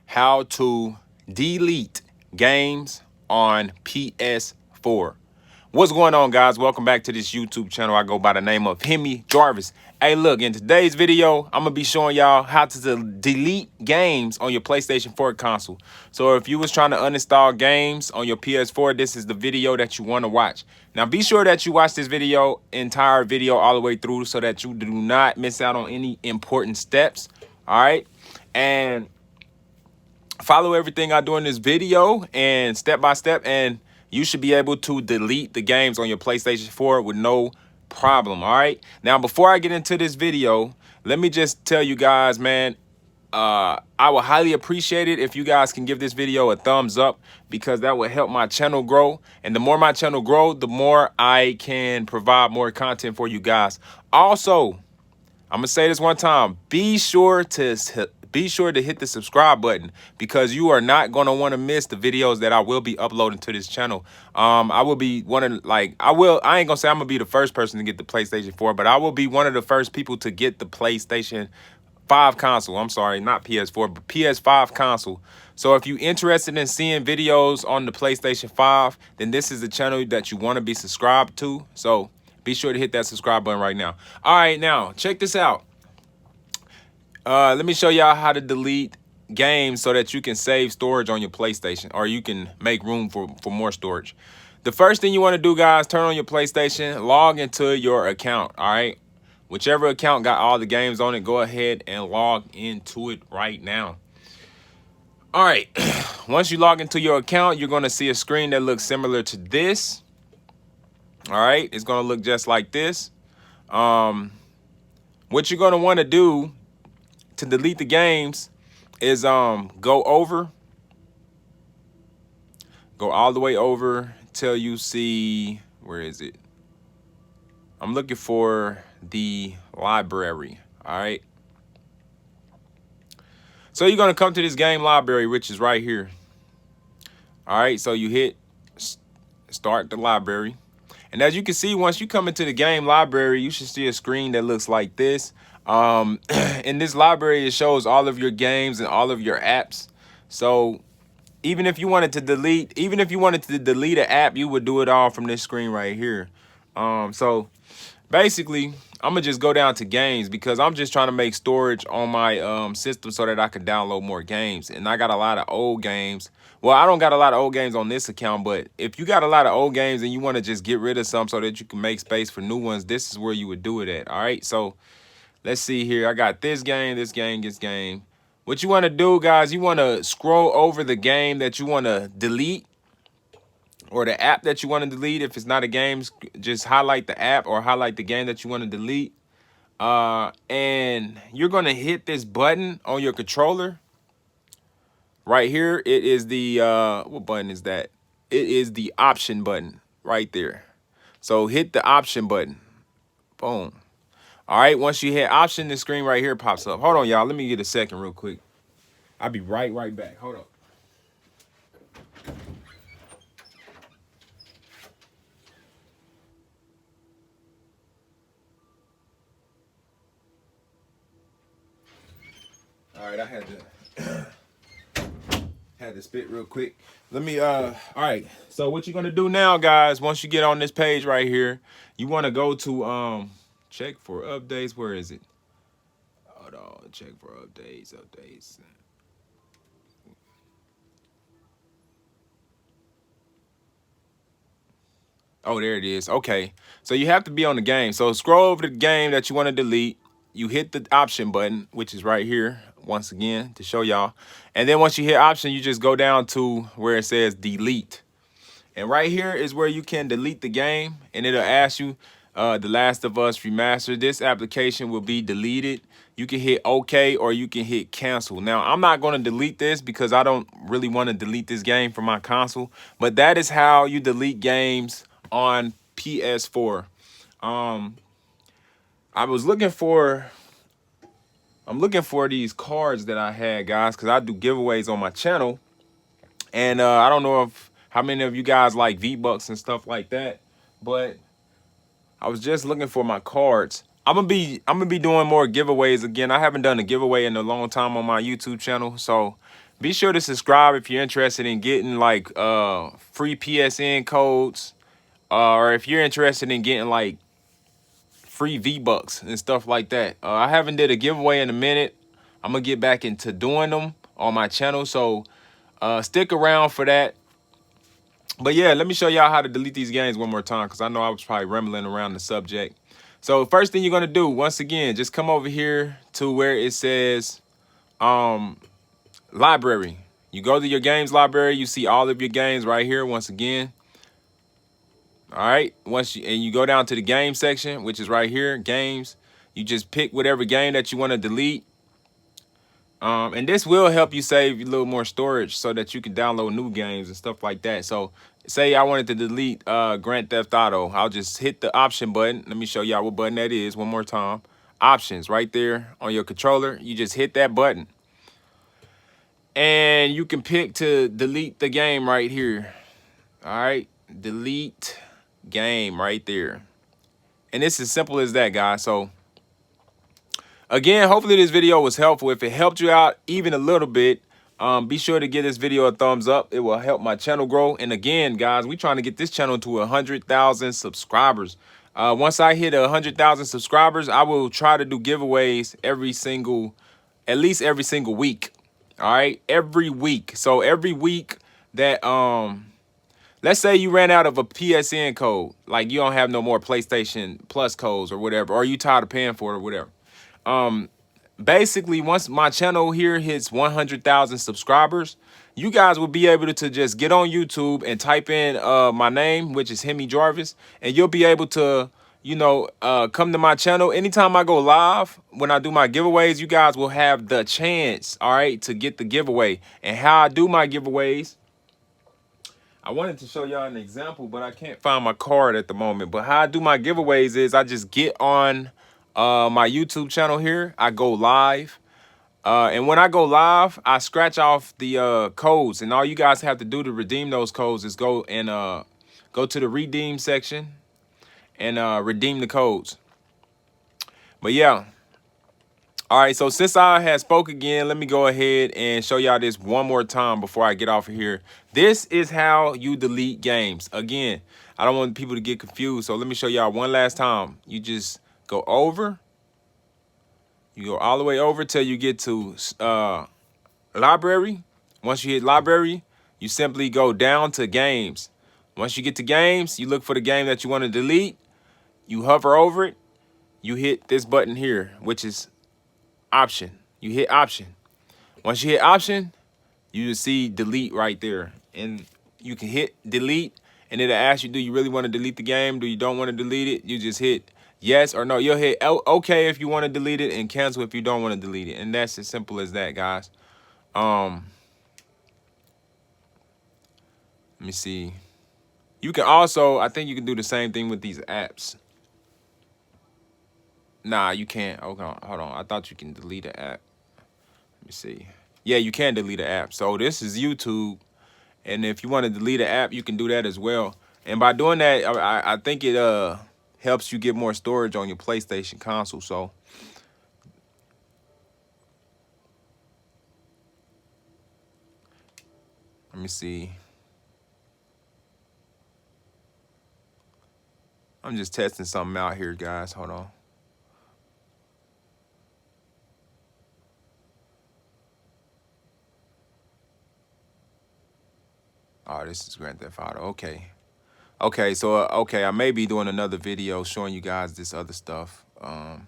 how to delete games on PS4. What's going on, guys? Welcome back to this YouTube channel. I go by the name of Hemi Jarvis. Hey, look, in today's video, I'm gonna be showing y'all how to delete games on your PlayStation 4 console. So if you was trying to uninstall games on your PS4, this is the video that you want to watch. Now, be sure that you watch this entire video all the way through so that you do not miss out on any important steps. All right, and follow everything I do in this video and step by step, and you should be able to delete the games on your PlayStation 4 with no problem. All right, now before I get into this video, let me just tell you guys, man, I would highly appreciate it if you guys can give this video a thumbs up, because that will help my channel grow, and the more my channel grow, the more I can provide more content for you guys. Also, I'm gonna say this one time, be sure to hit the subscribe button, because you are not gonna want to miss the videos that I will be uploading to this channel. I will be I ain't gonna say I'm gonna be the first person to get the PlayStation 4, but I will be one of the first people to get the PlayStation 5 console. I'm sorry, not PS4, but PS5 console. So if you're interested in seeing videos on the PlayStation 5, then this is the channel that you want to be subscribed to. So be sure to hit that subscribe button right now. All right, now check this out. Let me show y'all how to delete games so that you can save storage on your PlayStation, or you can make room for more storage. The first thing you want to do, guys, turn on your PlayStation, log into your account. All right, whichever account got all the games on it, go ahead and log into it right now. All right, once you log into your account, you're going to see a screen that looks similar to this. All right, it's going to look just like this. What you're going to want to do to delete the games is go all the way over till you see, where is it? I'm looking for the library. All right, so you're going to come to this game library, which is right here. All right, so you hit start the library, and as you can see, once you come into the game library, you should see a screen that looks like this. In this library, it shows all of your games and all of your apps. So even if you wanted to delete an app, you would do it all from this screen right here. So basically, I'm gonna just go down to games, because I'm just trying to make storage on my system so that I can download more games. And I got a lot of old games. Well, I don't got a lot of old games on this account, but if you got a lot of old games and you want to just get rid of some so that you can make space for new ones, this is where you would do it at. All right, so let's see here. I got this game. What you want to do, guys, you want to scroll over the game that you want to delete, or the app that you want to delete. If it's not a game, just highlight the app or highlight the game that you want to delete. And you're going to hit this button on your controller right here. It is the, what button is that? It is the option button right there. So hit the option button. Boom. All right, once you hit option, the screen right here pops up. Hold on, y'all. Let me get a second real quick. I'll be right back. Hold up. All right, I had to spit real quick. Let me all right. So what you're gonna do now, guys, once you get on this page right here, you want to go to check for updates. Where is it? Hold on, check for updates. Oh, there it is. Okay, so you have to be on the game. So scroll over the game that you want to delete. You hit the option button, which is right here, once again, to show y'all. And then once you hit option, you just go down to where it says delete. And right here is where you can delete the game, and it'll ask you, The Last of Us Remastered, this application will be deleted. You can hit OK, or you can hit cancel. Now, I'm not going to delete this because I don't really want to delete this game from my console, but that is how you delete games on PS4. I'm looking for these cards that I had, guys, because I do giveaways on my channel, and I don't know how many of you guys like V-Bucks and stuff like that, but I was just looking for my cards. I'm gonna be doing more giveaways again. I haven't done a giveaway in a long time on my YouTube channel, so Be sure to subscribe if you're interested in getting like free PSN codes, or if you're interested in getting like free V-Bucks and stuff like that. I haven't did a giveaway in a minute. I'm gonna get back into doing them on my channel, so stick around for that. But yeah, let me show y'all how to delete these games one more time, because I know I was probably rambling around the subject. So first thing you're gonna do, once again, just come over here to where it says library. You go to your games library, you see all of your games right here once again. All right, and you go down to the game section, which is right here, games. You just pick whatever game that you want to delete. And this will help you save a little more storage so that you can download new games and stuff like that. So say I wanted to delete Grand Theft Auto. I'll just hit the option button. Let me show y'all what button that is one more time. Options right there on your controller. You just hit that button. And you can pick to delete the game right here. All right, delete game right there. And it's as simple as that, guys. So again, hopefully this video was helpful. If it helped you out even a little bit, be sure to give this video a thumbs up. It will help my channel grow. And again, guys, we're trying to get this channel to 100,000 subscribers. Once I hit 100,000 subscribers, I will try to do giveaways at least every single week. All right, every week. So every week that let's say you ran out of a PSN code, like you don't have no more PlayStation Plus codes or whatever, or you tired of paying for it or whatever. Basically, once my channel here hits 100,000 subscribers, you guys will be able to just get on YouTube and type in my name, which is Hemi Jarvis, and you'll be able to, you know, come to my channel. Anytime I go live, when I do my giveaways, you guys will have the chance, all right, to get the giveaway. And how I do my giveaways, I wanted to show y'all an example, but I can't find my card at the moment. But how I do my giveaways is I just get on my YouTube channel here. I go live. And when I go live, I scratch off the codes. And all you guys have to do to redeem those codes is go to the redeem section and redeem the codes. But yeah. All right, so since I had spoke again, let me go ahead and show y'all this one more time before I get off of here. This is how you delete games. Again, I don't want people to get confused, so let me show y'all one last time. You just go over. You go all the way over till you get to library. Once you hit library, you simply go down to games. Once you get to games, you look for the game that you want to delete. You hover over it. You hit this button here, which is option. You hit option. Once you hit option, you see delete right there. And you can hit delete, and it'll ask you, do you really want to delete the game? Do you don't want to delete it? You just hit yes or no. You'll hit okay if you want to delete it, and cancel if you don't want to delete it. And that's as simple as that, guys. Let me see. You can also, I think you can do the same thing with these apps. Nah, you can't. Okay, hold on. I thought you can delete an app. Let me see. Yeah, you can delete an app. So this is YouTube. And if you want to delete an app, you can do that as well. And by doing that, I think it helps you get more storage on your PlayStation console. So let me see. I'm just testing something out here, guys. Hold on. Oh, this is Grand Theft Auto. Okay. Okay, so, okay, I may be doing another video showing you guys this other stuff. I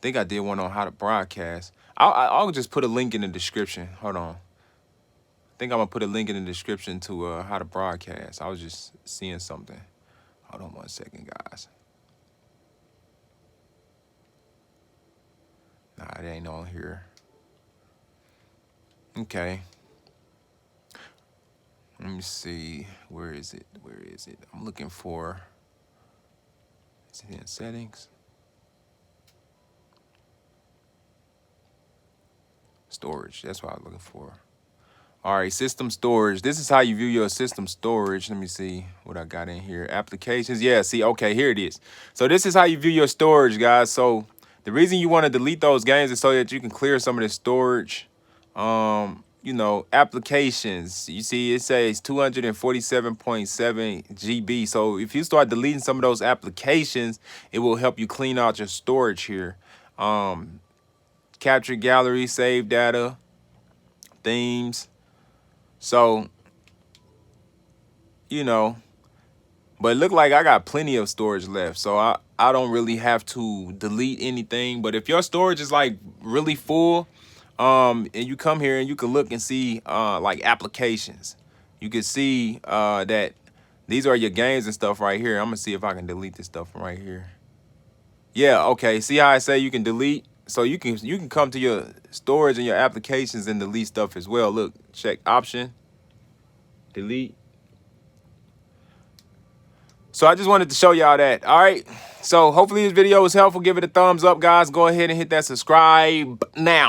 think I did one on how to broadcast. I'll just put a link in the description. Hold on. I think I'm going to put a link in the description to how to broadcast. I was just seeing something. Hold on one second, guys. Nah, it ain't on here. Okay. Let me see. Where is it? Where is it? I'm looking for. Is it in settings? Storage. That's what I'm looking for. All right, system storage. This is how you view your system storage. Let me see what I got in here. Applications. Yeah, see, okay, here it is. So this is how you view your storage, guys. So the reason you want to delete those games is so that you can clear some of the storage. you know, applications. You see, it says 247.7 GB. So if you start deleting some of those applications, it will help you clean out your storage here. Capture gallery, save data, themes. So, you know, but it look like I got plenty of storage left. So I don't really have to delete anything. But if your storage is like really full, and you come here and you can look and see like applications. You can see that these are your games and stuff right here. I'm gonna see if I can delete this stuff from right here. Yeah, okay. See how I say you can delete? So you can come to your storage and your applications and delete stuff as well. Look, check option, delete. So I just wanted to show y'all that. All right. So hopefully this video was helpful. Give it a thumbs up, guys. Go ahead and hit that subscribe now.